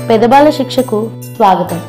పెదబాల శిక్షకు స్వాగతం.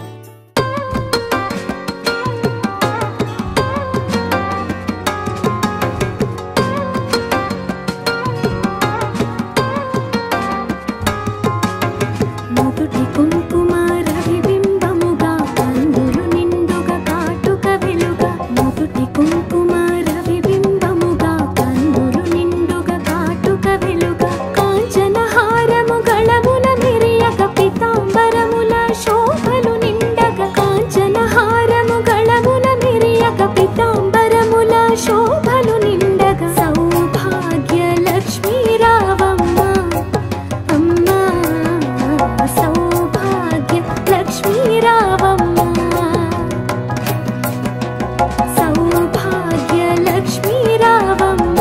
సౌభాగ్య లక్ష్మీ రావమ్మ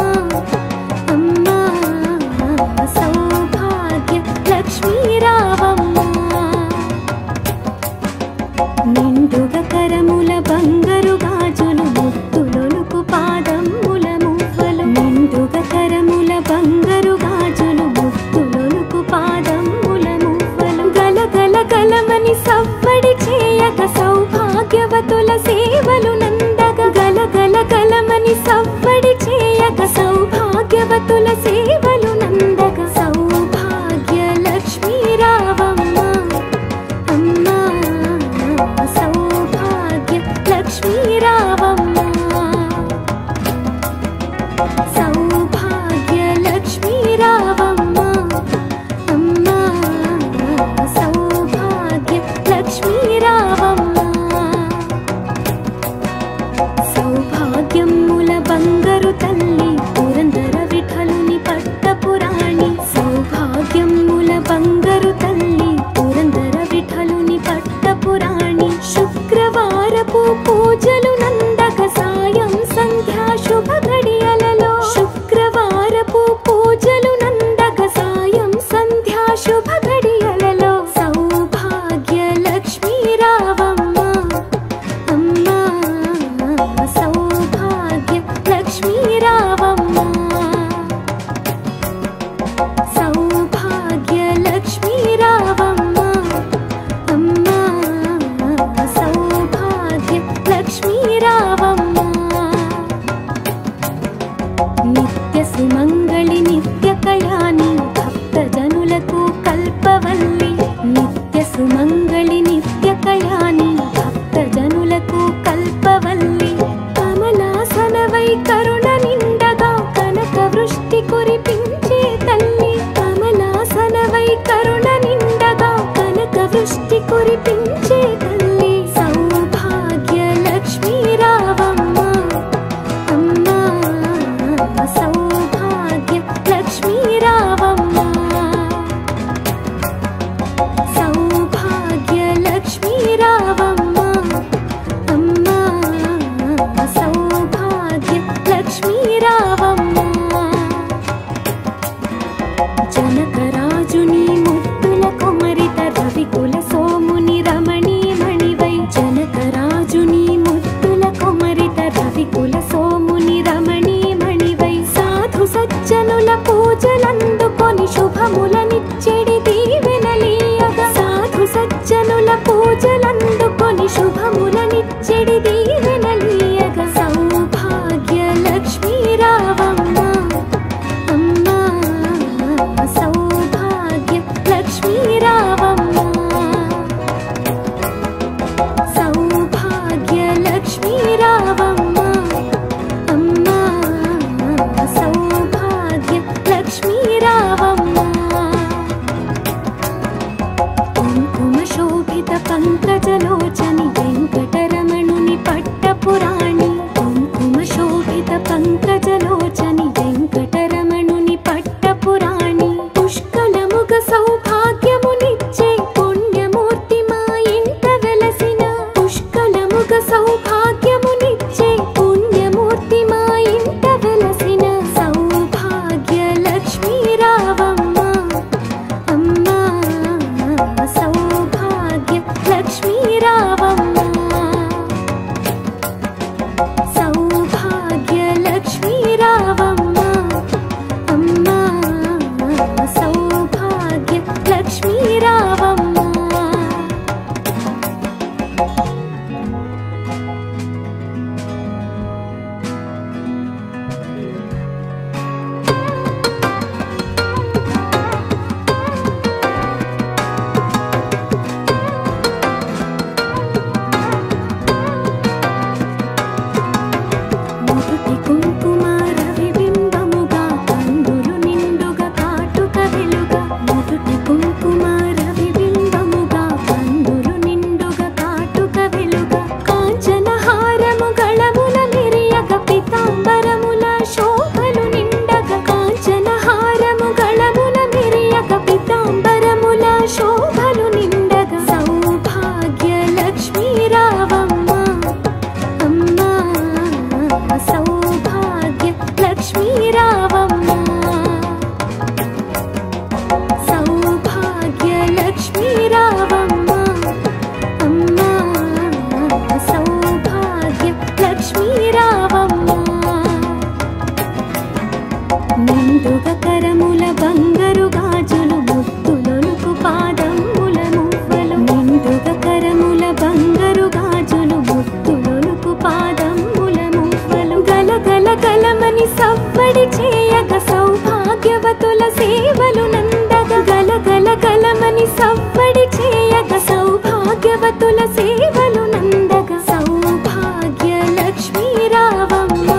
సౌఖ్యములన్నీ సవ్వడి చేయగ సౌభాగ్యవతుల సేవలు నందగ సౌభాగ్య లక్ష్మీ రావమ్మ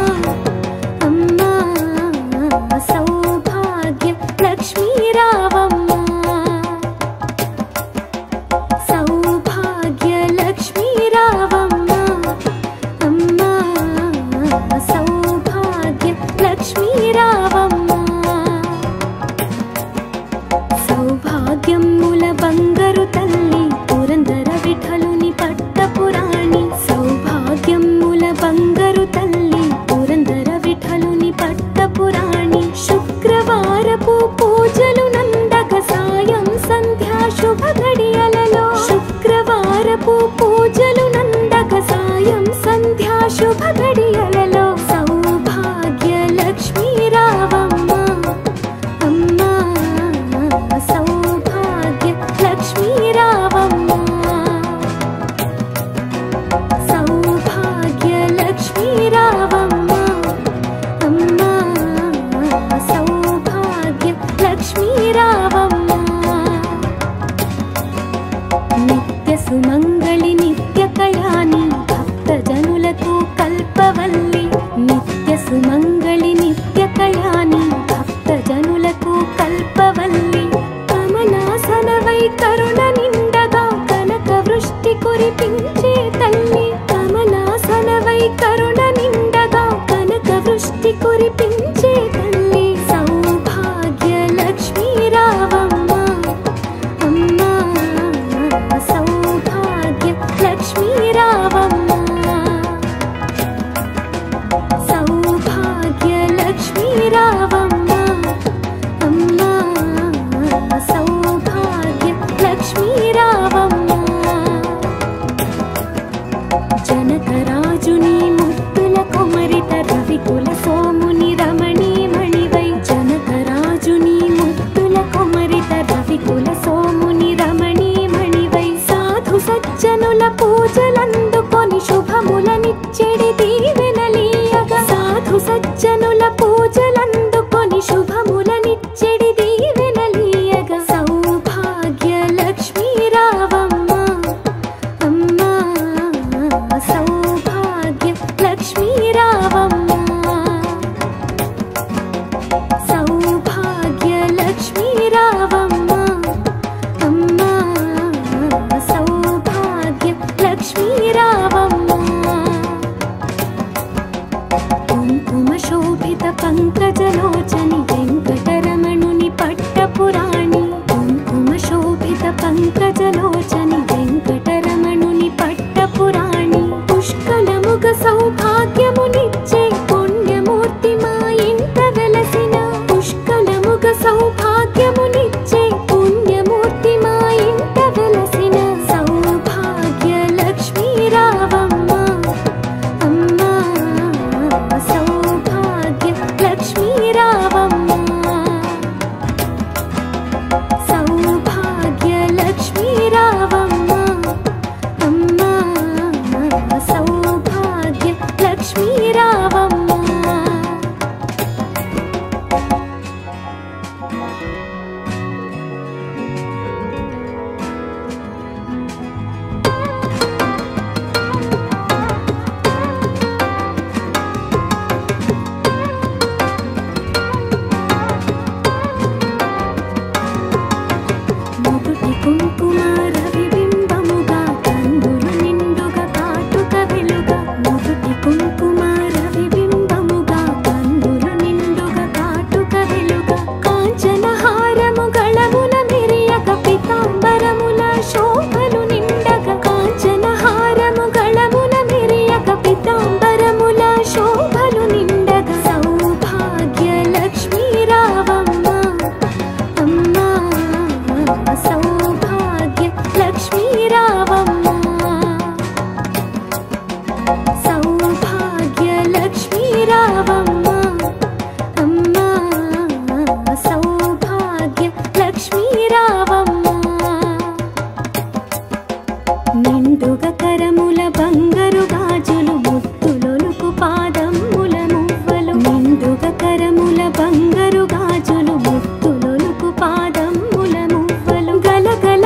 అమ్మా సౌభాగ్య లక్ష్మీ రావమ్మ సౌభాగ్య లక్ష్మీ రావమ్మ అమ్మా సౌభాగ్య లక్ష్మీ రావమ్మ సౌభాగ్యముల బంగారు తల్లి పురందర విఠలుని పట్టపురాణి సౌభాగ్యముల బంగారు తల్లి పురందర విఠలుని పట్టపురాణి శుక్రవారపు పూజలు నందక సాయం సంధ్యా శుభ గడియలలో శుక్రవారపు పూజలు నందక సాయం సంధ్యా శుభ గడియలలో సౌభాగ్య లక్ష్మీ రావమ్మ అమ్మా సౌభాగ్య లక్ష్మీ రావమ్మ సౌభాగ్య లక్ష్మీ రావమ్మ అమ్మా సౌభాగ్య లక్ష్మీ రావమ్మ నిత్య సుమంగళి నిత్య కళ్యాణి భక్తజనులకు కల్పవల్లి నిత్య సుమంగళి నిత్య కళ్యాణి భక్తజనులకు కల్పవల్లి కమలాసనవై కరుణ నిండగా కనక వృష్టి కురిపించే తల్లి కమలాసనవై కరుణ నిండగా కనక వృష్టి కురిపించే తల్లి సౌభాగ్య లక్ష్మీ రావమ్మ అమ్మా సౌభాగ్య లక్ష్మీ రావమ్మ సౌభాగ్య లక్ష్మీ రావమ్మ అమ్మా సౌభాగ్య లక్ష్మీ రావమ్మ జనకరాజుని ముత్తుల కొమరిత రవికుల సోముని రమణీ మణివై జనకరాజుని ముత్తుల కొమరిత రవికుల సోముని రమణీ మణివై సాధు సజ్జనుల పూజలందుకొని శుభములనిచ్చెడి దీవెనలీయగా సాధు సజ్జనుల పూజలందుకొని శుభములనిచ్చెడి దీవెనలీయగా సౌభాగ్య లక్ష్మీ రావమ్మ అమ్మా సౌభాగ్య లక్ష్మీ రావమ్మ సౌభాగ్య లక్ష్మీ రావమ్మ అమ్మా సౌభాగ్య లక్ష్మీ రావమ్మ కుంకుమ శోభిత పంకజలోచని వెంకటరమణుని పట్టపురాణి కుంకుమ శోభిత పంకజలోచని వెంకటరమణుని పట్టపురాణి పుష్కలముగ సౌభాగ్యమునిచ్చే పుణ్యమూర్తి మా ఇంట వెలసిన పుష్కలముగ సౌభాగ్యమునిచ్చే పుణ్యమూర్తి మా ఇంట వెలసిన సౌభాగ్య లక్ష్మీ రావమ్మ అమ్మా సౌభాగ్య లక్ష్మీ రావమ్మ సౌభాగ్య లక్ష్మీ రావమ్మ అమ్మా సౌభాగ్య లక్ష్మీ రావమ్మ మొదటి కుంకుమ రవిబింబముగా కందులు నిండుగా కాటుక వెలుగా మొదటి కుంకుమ రవిబింబముగా కందులు నిండుగా కాటుక వెలుగా కాంచన హారము గళముల మెరియక పితాంబరముల శోభలు నిండగా కాంచన హారము గళముల మెరియక పితాంబరముల శోభలు నిండగా సౌభాగ్య లక్ష్మీ రావమ్మ అమ్మా సౌభాగ్య లక్ష్మీ రావమ్మ సౌభాగ్య లక్ష్మీ రావమ్మ అమ్మా సౌభాగ్య లక్ష్మీ రావమ్మ నిండుగా కరముల బంగారు గాజులు ముత్తులొలుకు పాదముల మువ్వలు నిండుగా కరముల బంగారు గాజులు ముత్తులొలుకు పాదముల మువ్వలు గలగల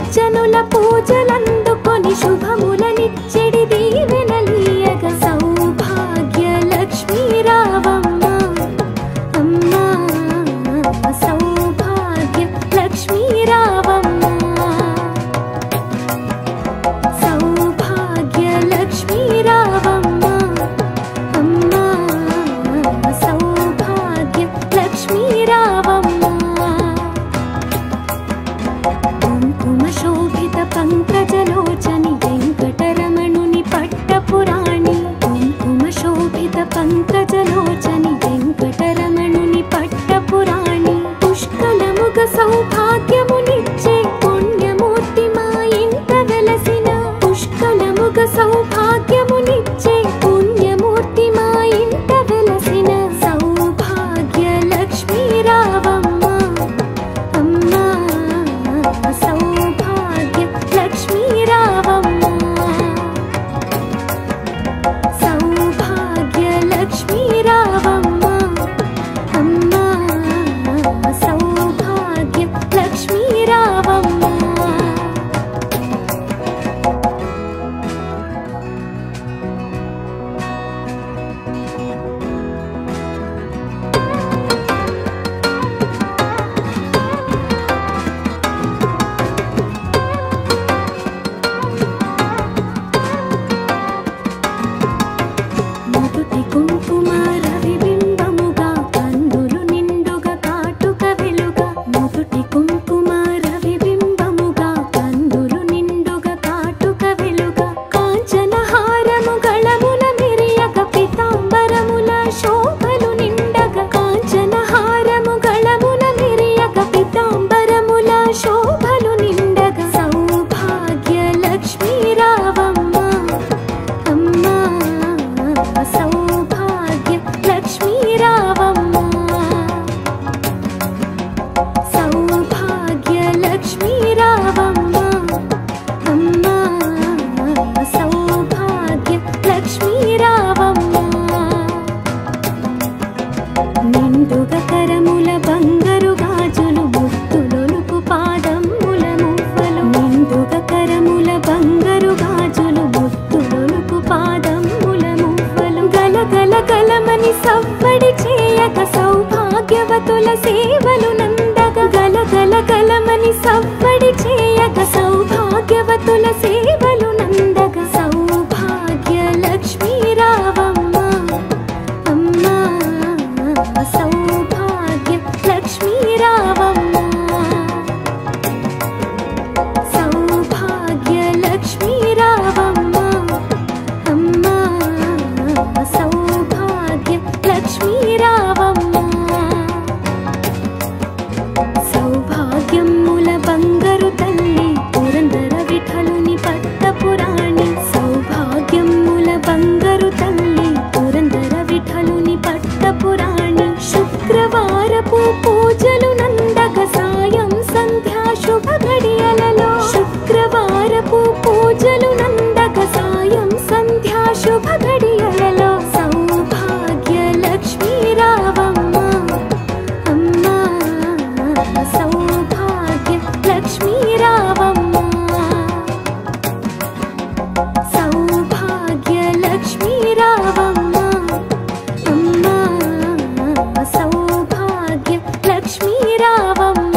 సజ్జనుల పూజలందుకొని శుభములనిచ్చెడి దీవెనలీయగ సౌభాగ్య లక్ష్మీ రావమ్మ అమ్మా సౌభాగ్య లక్ష్మీ రావమ్మ సౌభాగ్య లక్ష్మీ రావమ్మ అమ్మా సౌభాగ్య లక్ష్మీ రావమ్మ కుంకుమ శోభిత పంకజలోచని వెంకటరమణుని పట్టపురాణి కుంకుమ శోభిత పంకజలోచని వెంకటరమణుని పట్టపురాణి పుష్కలముగ సౌభాగ్యమునిచ్చే పుణ్యమూర్తి మా ఇంట వెలసిన పుష్కలముగ సౌభాగ్యమునిచ్చే పుణ్యమూర్తి మా ఇంట వెలసిన సౌభాగ్య లక్ష్మీ రావమ్మ అమ్మా సౌభాగ్య లక్ష్మీ రావమ్మ సౌభాగ్య లక్ష్మీ రావమ్మ అమ్మా సౌభాగ్య లక్ష్మీ రావమ్మ నుదుటి కుంకుమ రవిబింబముగా కందులు నిండుగా కాటుక వెలుగా నుదుటి కుంకుమ రవిబింబముగా కందులు నిండుగా కాటుక వెలుగా కాంచన హారము గళముల మిరియగ పితాంబరముల శోభలు నిండగా కాంచన హారము గళముల మిరియగ పితాంబరముల శోభలు నిండగా సౌభాగ్య లక్ష్మీ రావమ్మ అమ్మా సౌభాగ్య లక్ష్మీ రావమ్మ సౌభాగ్య లక్ష్మీ రావమ్మ అమ్మా సౌభాగ్య లక్ష్మీ రావమ్మ నిండుగా కరముల బంగారు గాజులు ముత్తులొలుకు పాదముల మువ్వలు నిండుగా కరముల బంగారు గాజులు ముత్తులొలుకు పాదముల మువ్వలు గలగల గలమని సవ్వడి చేయక సౌభాగ్యవతుల సేవలు నందగ గలగల గలమని సవ్వడి చేయక సౌభాగ్యవతుల సేవలు నందగ సౌభాగ్య లక్ష్మీ రావమ్మ అమ్మా సౌభాగ్య లక్ష్మీ రావమ్మ సౌభాగ్య లక్ష్మీ రావమ్మ అమ్మా సౌభాగ్య లక్ష్మీ రావమ్మ సౌభాగ్యముల బంగారు తల్లి పురందర విఠలుని పట్టపురాణి సౌభాగ్యముల బంగారు తల్లి పురందర విఠలుని పట్టపురాణి శుక్రవారపు పూజలు నందక సాయం సంధ్యా శుభ గడియలలో శుక్రవారపు పూజలు నందక సాయం సంధ్యా శుభ గడియలలో సౌభాగ్య లక్ష్మీ రావమ్మ అమ్మా సౌభాగ్య లక్ష్మీ రావమ్మ సౌభాగ్య లక్ష్మీ రావమ్మ అమ్మా సౌభాగ్య లక్ష్మీ రావమ్మ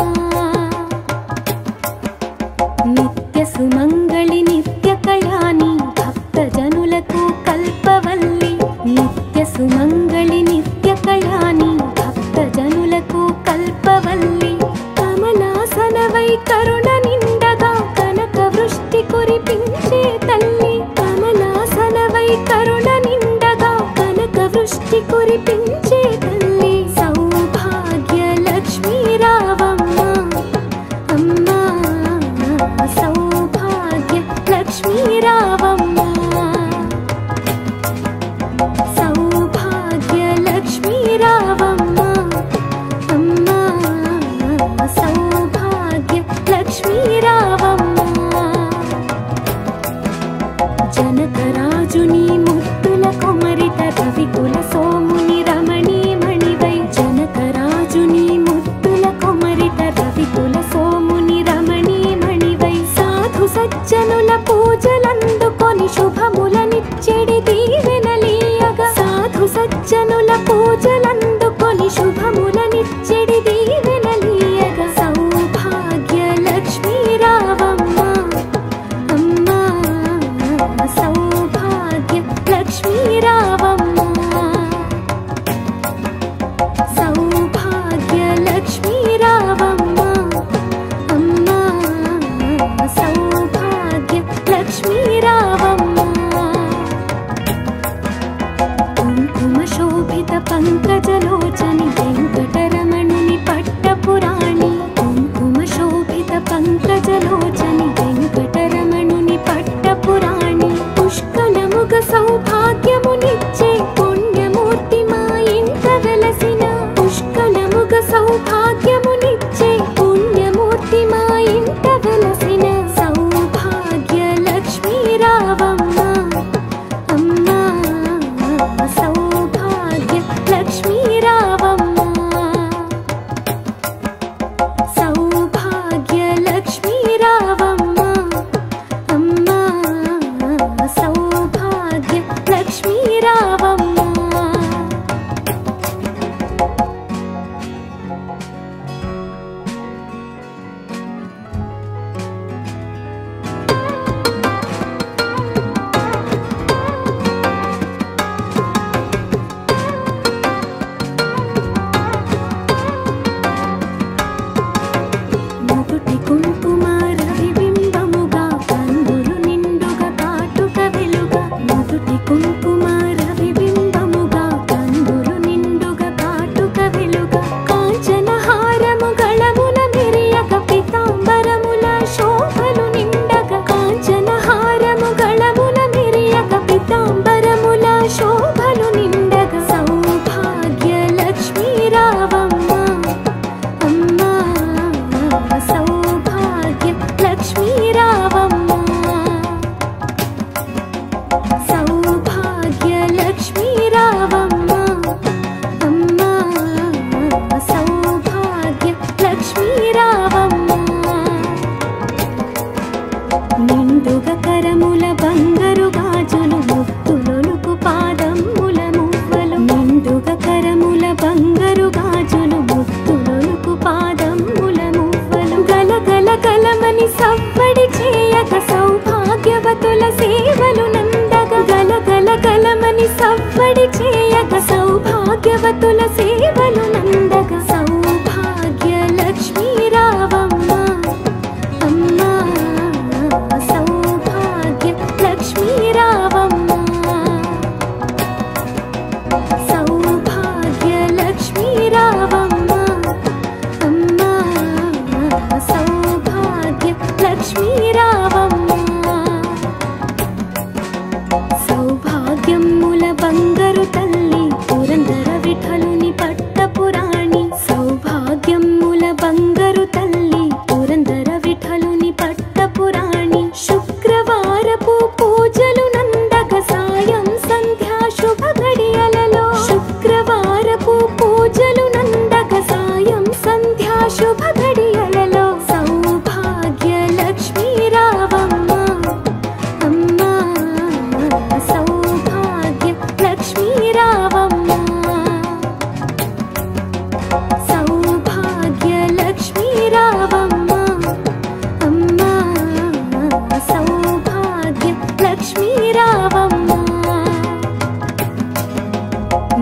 నిత్య సుమంగళి నిత్య కళ్యాణి భక్త జనులకు కల్పవల్లి నిత్య సుమంగళి నిత్య కళ్యాణి భక్త జనులకు కల్పవల్లి కమలాసనవై కరుణ నిండగా కనక వృష్టి కురిపించే తల్లి కమలాసనవై కరుణ నిండగా కనక వృష్టి కురిపించే తల్లి సౌభాగ్య లక్ష్మీ రావమ్మ అమ్మా సౌభాగ్య లక్ష్మీ రావమ్మ సౌభాగ్య లక్ష్మీ రావమ్మ అమ్మా సౌభాగ్య లక్ష్మీ రావమ్మ జనకరాజుని ముత్తుల కొమరిట రవికుల సోముని రమణీ మణివై జనకరాజుని ముత్తుల కొమరిట రవికుల సోముని రమణీ మణివై సా పంకజలోచని వెంకటరమణుని పట్టపురాణి పుష్కలముగ సౌభాగ్యమునిచ్చే పుణ్యమూర్తి మా ఇంట వెలసిన పుష్కలముగ సౌభాగ్యమునిచ్చే పుణ్యమూర్తి మా ఇంట వెలసిన సౌభాగ్య లక్ష్మీ రావమ్మ అమ్మా సౌభాగ్య లక్ష్మీ రావమ్మ సౌభాగ్య లక్ష్మీ రావమ్మ అమ్మా సౌభాగ్య లక్ష్మీ రావమ్మ నుదుటి కుంకుమ రవిబింబముగా కందులు నిండుగా కాటుక వెలుగా నుదుటి కుంకుమ రవిబింబముగా కందులు నిండుగా కాటుక వెలుగా కాంచన హారము గళమున మెరియక పీతాంబరముల శోభలు నిండగా కాంచన హారము గళమున మెరియక పీతాంబరముల శోభలు నిండగా సౌభాగ్య లక్ష్మీ రావమ్మ అమ్మా సౌభాగ్య లక్ష్మీ రావమ్మ సౌభాగ్య లక్ష్మీ రావమ్మ అమ్మా సౌభాగ్య లక్ష్మీ రావమ్మ నిండుగా కరముల బంగారు గాజులు ముత్తులొలుకు పాదముల మువ్వలు నిండుగా కరముల బంగారు గాజులు ముత్తులొలుకు పాదముల మువ్వలు గలగల గలమని సవ్వడి చేయక సౌభాగ్యవతుల సేవలు నందగా గలగల గలమని సవ్వడి చేయక సౌభాగ్యవతుల సేవలు నందగా సౌభాగ్య లక్ష్మీ రావమ్మ అమ్మా సౌభాగ్య లక్ష్మీ రావమ్మ సౌభాగ్య లక్ష్మీ రావమ్మ అమ్మా సౌభాగ్య లక్ష్మీ రావమ్మ సౌభాగ్యముల బంగారు తల్లి పురందర విఠలుని పట్టపురాణి సౌభాగ్యముల బంగారు తల్లి పురందర విఠలుని పట్టపురాణి శుక్రవారపు పూజలు నందక సాయం సంధ్యా శుభ గడియలలో శుక్రవారపు పూజలు నందక సాయం సంధ్యా శుభ గడియలలో సౌభాగ్య లక్ష్మీ రావమ్మ అమ్మా సౌభాగ్య లక్ష్మీ రావమ్మ సౌభాగ్య లక్ష్మీ రావమ్మ అమ్మా సౌభాగ్య లక్ష్మీ రావమ్మ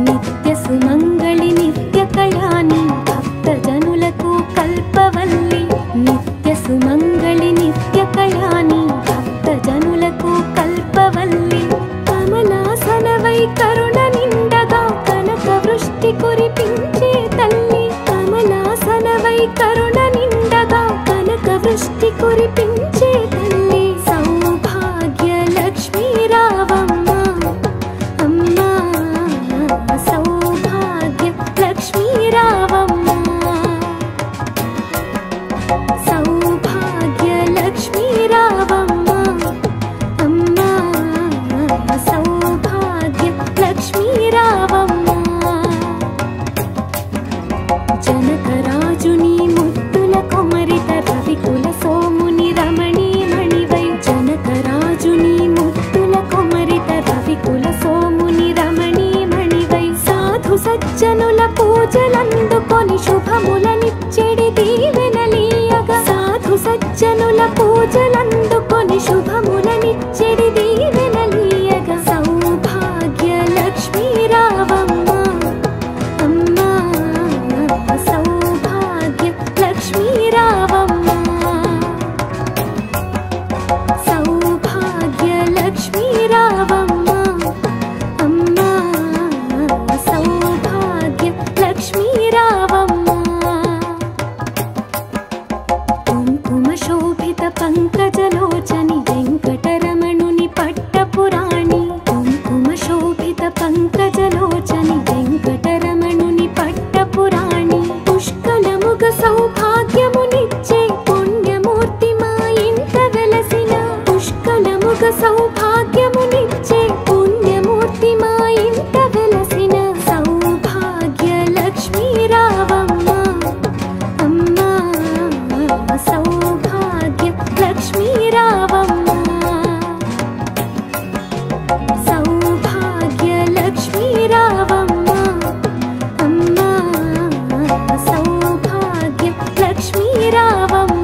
నిత్య సుమంగళి నిత్య కళ్యాణి భక్తజనులకు కల్పవల్లి నిత్య సుమంగళి నిత్య కళ్యాణి భక్తజనులకు కల్పవల్లి కమలాసనవై కరుణ నిండగా కనక వృష్టి కురిపించే తల్లి కమలాసనవై కరుణ నిండగా కనక వృష్టి కురిపించే తల్లి సౌభాగ్య లక్ష్మీ రావమ్మ అమ్మా సౌభాగ్య లక్ష్మీ రావమ్మ సౌభాగ్య లక్ష్మీ రావమ్మ అమ్మా సౌభాగ్య లక్ష్మీ రావమ్మ జనకరాజుని ముద్దుల కొమరిత రవికుల సోముని రమణీ మణివై జనకరాజుని ముద్దుల కొమరిత రవికుల సోముని రమణీ మణివై సాధు సజ్జనుల పూజలందుకొని శుభములనిచ్చెడి దీవెనలీయగా సాధు సజ్జనుల పూజలందుకొని శుభములనిచ్చెడి దీవెనలీయగా సౌభాగ్య లక్ష్మీ రావమ్మ అమ్మా సౌభాగ్య లక్ష్మీ రావమ్మ సౌభాగ్య లక్ష్మీ రావమ్మ అమ్మా సౌభాగ్య లక్ష్మీ రావమ్మ కుంకుమ శోభిత పంకజలోచని వెంకటరమణుని పట్టపురాణి కుంకుమ శోభిత పంకజలోచని వెంకటరమణుని పట్టపురాణి పుష్కలముగ సౌభాగ్యమునిచ్చే పుణ్యమూర్తి మా ఇంట వెలసిన పుష్కలముగ సౌభాగ్యమునిచ్చే పుణ్యమూర్తి మా ఇంట వెలసిన సౌభాగ్య లక్ష్మీ రావమ్మ అమ్మా సౌభాగ్య లక్ష్మీ రావమ్మ సౌభాగ్య లక్ష్మీ రావమ్మ అమ్మా సౌభాగ్య లక్ష్మీ రావమ్మ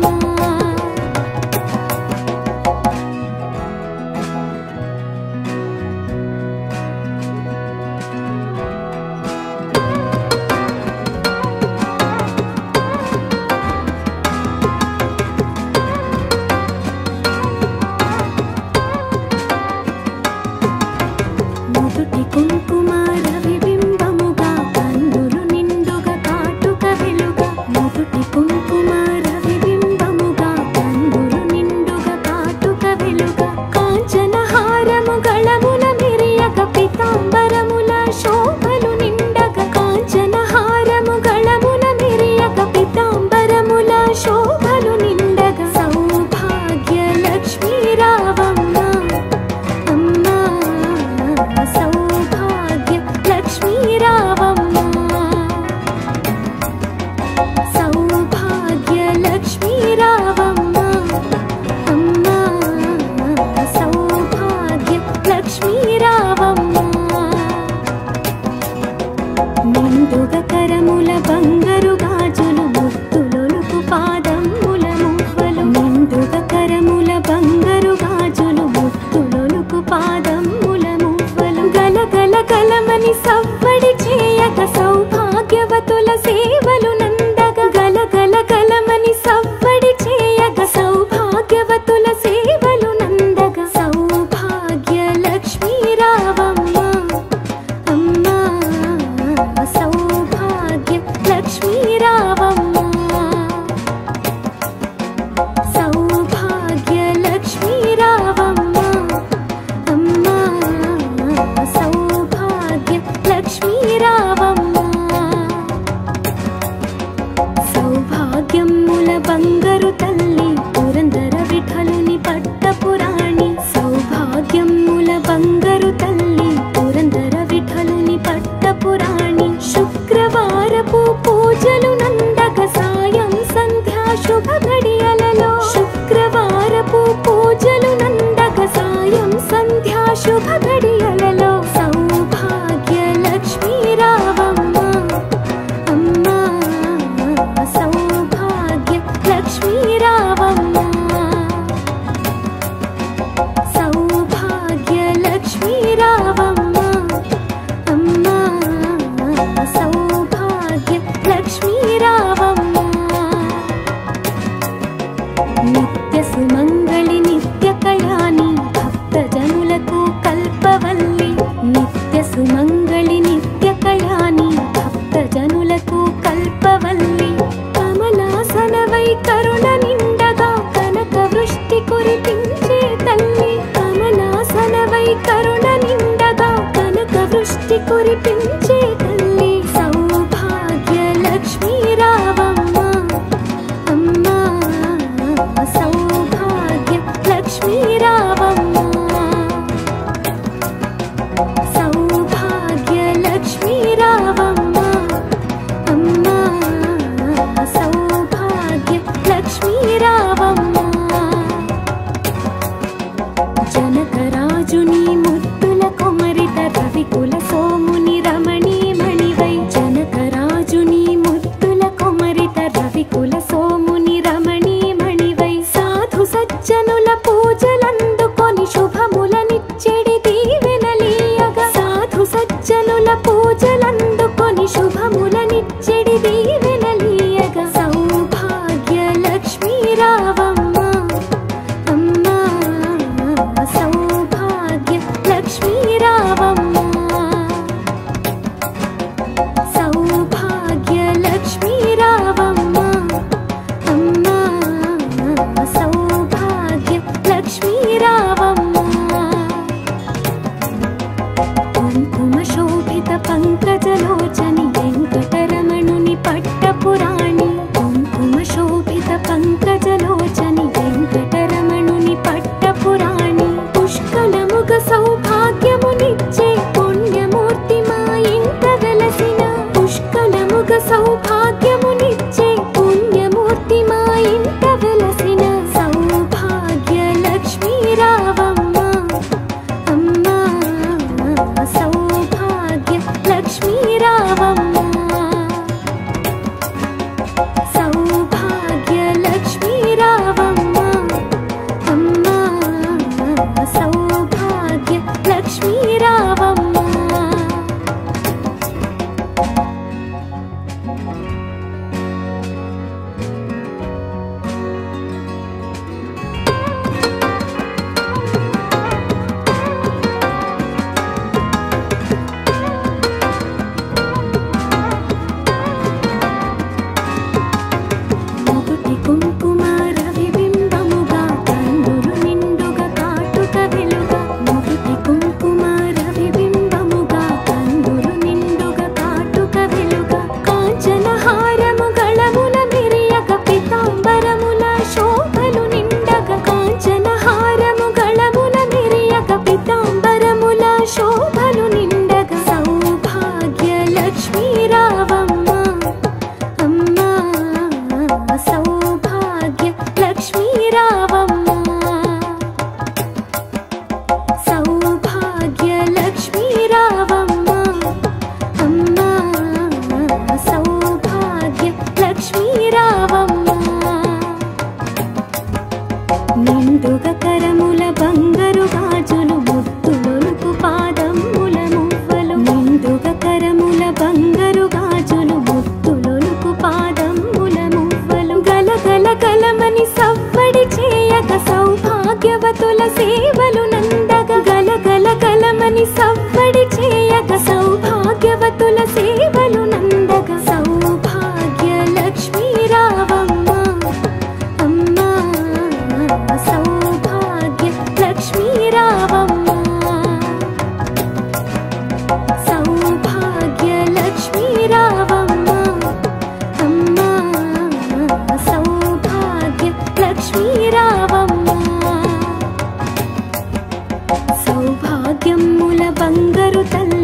నుదుటి కుంకుమ రవిబింబముగా కన్నులు నిండుగా కాటుక వెలుగా నుదుటి కుంకుమ రవిబింబముగా కన్నులు నిండుగా కాటుక వెలుగా కాంచన హారము గళముల మిరియగ పీతాంబరముల శోభలు నిండగా కాంచన హారము గళముల మిరియగ పీతాంబరముల శోభలు నిండగా సౌభాగ్య లక్ష్మీ రావమ్మ అమ్మా సౌభాగ్య లక్ష్మీ రావమ్మ సౌభాగ్య లక్ష్మీ రావమ్మ అమ్మా సౌభాగ్య లక్ష్మీ రావమ్మ నిండుగ కరముల బంగారు గాజులు ముత్తులొలుకు పాదముల మువ్వలు నిండుగ కరముల బంగారు గాజులు ముత్తులొలుకు పాదముల మువ్వలు గలగల గలమని సవ్వడి చేయక సౌభాగ్యవతుల సేవలు నందగ గలగల గలమని సవ్వడి చేయక సౌభాగ్యవతుల సేవలు నందగ సౌభాగ్య లక్ష్మీ రావమ్మ అమ్మా సౌభాగ్య లక్ష్మీ రావమ్మ సౌభాగ్య లక్ష్మీ రావమ్మ అమ్మా సౌభాగ్య లక్ష్మీ రావమ్మ సౌభాగ్యముల బంగారు తల్లి పురందర విఠలుని పట్టపురాణి సౌభాగ్యముల బంగారు తల్లి పురందర విఠలుని పట్టపురాణి శుక్రవారపు పూజలు నందక సాయం సంధ్యా శుభ ఘడియలలో శుక్రవారపు పూజలు నందక సాయం సంధ్యా శుభ ఘడియలలో సౌభాగ్య లక్ష్మీ రావమ్మ అమ్మా సౌభాగ్య లక్ష్మీ రావమ్మ సౌభాగ్య లక్ష్మీ రావమ్మ అమ్మా సౌభాగ్య లక్ష్మీ రావమ్మ నిత్య సుమంగళి నిత్య కళ్యాణి భక్త జనులకు కల్పవల్లి నిత్య సుమంగళి నిత్య కళ్యాణి భక్త జనులకు కల్పవల్లి కమలాసనవై కరుణ నిండగా కనక వృష్టి కురిపించే తల్లి కమలాసనవై కరుణ నిండగా కనక వృష్టి కురిపించే తల్లి సౌభాగ్య లక్ష్మీ రావమ్మ అమ్మా సౌభాగ్య లక్ష్మీ రావమ్మ సౌభాగ్య లక్ష్మీ రావమ్మ అమ్మా సౌభాగ్య లక్ష్మీ రావమ్మ జనకరాజుని ముద్దుల కొమరిత రవికుల సోముని రమణీ మణివై జనకరాజుని ముద్దుల కొమరిత రవికుల సోముని రమణీ మణివై సాధు సజ్జనుల పూజలందుకు నిండుగ కరముల బంగారు గాజులు ముత్తులొలుకు పాదముల మువ్వలు నిండుగ కరముల బంగారు గాజులు ముత్తులొలుకు పాదముల మువ్వలు గల గల గలమని సవ్వడి చేయక సౌభాగ్యవతుల సేవలు నందగ గల గల గలమని సవ్వడి చేయక సౌభాగ్యవతుల సేవలు నందగ సౌభాగ్య లక్ష్మీ రావమ్మ అమ్మా సౌభాగ్య లక్ష్మీ రావమ్మ సౌభాగ్య లక్ష్మీ రావమ్మ అమ్మా సౌభాగ్య లక్ష్మీ రావమ్మ సౌభాగ్యముల బంగారు తల్లి